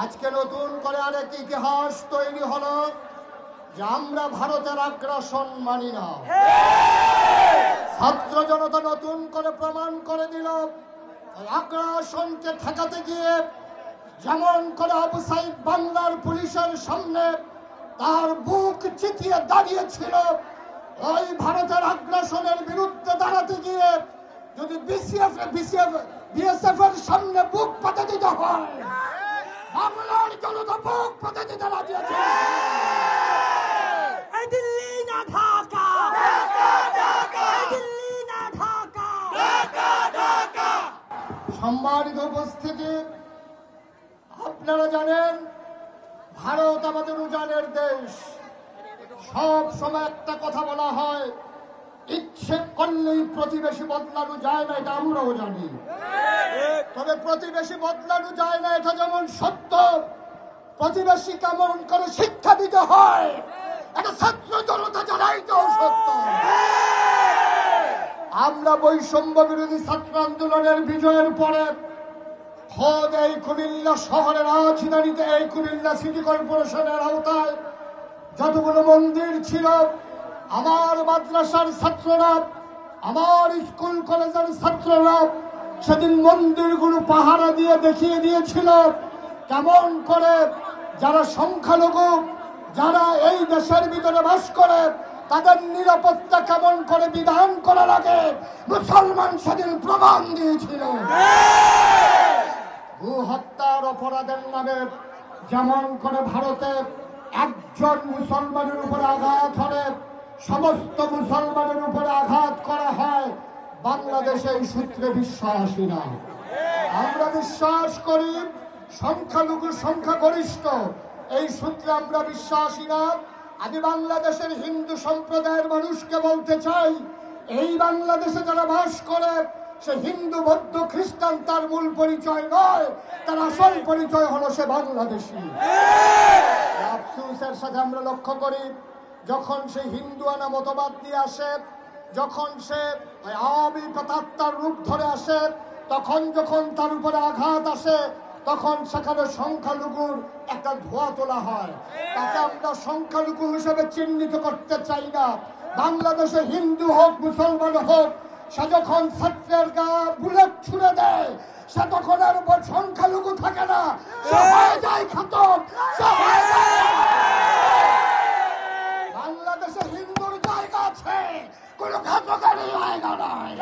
আজকে নতুন করে আরেক ইতিহাস তৈরি হলো যে আমরা ভারতের আগ্রাসন মানি না। ছাত্র জনতা নতুন করে প্রমাণ করে দিল আগ্রাসনকে ঠেকাতে গিয়ে যেমন করে আবু সাইদ বাংলার পুলিশের সামনে তার বুক চিতিয়ে দাঁড়িয়েছিল, ওই ভারতের আগ্রাসনের বিরুদ্ধে দাঁড়াতে গিয়ে যদি বিএসএফ এর সামনে বুক পাতে দিতে হয়, বাংলার জনতা বুক পাতে দিতে রাজি আছে। দিল্লি না ঢাকা, দিল্লি না ঢাকা। সম্মানিত উপস্থিতি, আপনারা জানেন ভারত আমাদের উজানের দেশ। সব সময় একটা কথা বলা হয়, ইচ্ছে করলেই প্রতিবেশী বদলানো যায় না, এটা আমরাও জানি। তবে প্রতিবেশী বদলানো যায় না এটা যেমন সত্য, প্রতিবেশী কেমন করে শিক্ষা দিতে হয় এটা ছাত্র জনতা জানাইতেও সত্য। আমরা বৈষম্য বিরোধী ছাত্র আন্দোলনের বিজয়ের পরে খোদ এই কুমিল্লা শহরের রাজধানীতে, এই কুমিল্লা সিটি কর্পোরেশনের আওতায় যতগুলো মন্দির ছিল, আমার মাদ্রাসার ছাত্ররা, আমার স্কুল কলেজের ছাত্ররা সেদিন মন্দিরগুলো পাহারা দিয়ে দেখিয়ে দিয়েছিল কেমন করে যারা সংখ্যালঘু, যারা এই দেশের ভিতরে বাস করে, তাদের নিরাপত্তা কেমন করে বিধান করা লাগে মুসলমান সেদিন প্রমাণ দিয়েছিল। ভূ হত্যার অপরাধের নামে যেমন করে ভারতে একজন মুসলমানের উপরে আঘাত হলে সমস্ত মুসলমানের উপরে আঘাত করা হয়, বাংলাদেশে এই সূত্রে বিশ্বাসী না। আমরা বিশ্বাস করি সংখ্যালঘু সংখ্যাগরিষ্ঠ, এই সূত্রে আমরা বিশ্বাসী না। আমি বাংলাদেশের হিন্দু সম্প্রদায়ের মানুষকে বলতে চাই, এই বাংলাদেশে যারা বাস করে সে হিন্দু, বৌদ্ধ, খ্রিস্টান তার মূল পরিচয় নয়, তার আসল পরিচয় হলো সে বাংলাদেশী। আফসোসের সাথে আমরা লক্ষ্য করি যখন সে হিন্দুয়ানা মতবাদ নিয়ে আসে, যখন সে আওয়ামী প্রেতাত্মার রূপ ধরে আসে, তখন যখন তার উপরে আঘাত আসে, তখন সেখানে সংখ্যালঘুর একটা ধোয়া তোলা হয়। তাকে আমরা সংখ্যালঘু হিসেবে চিহ্নিত করতে চাই না। বাংলাদেশে হিন্দু হোক মুসলমান হোক, সে যখন ছাত্রের গা বুলেট ছুড়ে দেয় সে তখন আর সংখ্যালঘু থাকে না, সে হয়ে যায় খাতক, সে হয়ে যায়। বাংলাদেশে হিন্দুর জায়গা আছে, কোন ঘাতকের জায়গা নাই।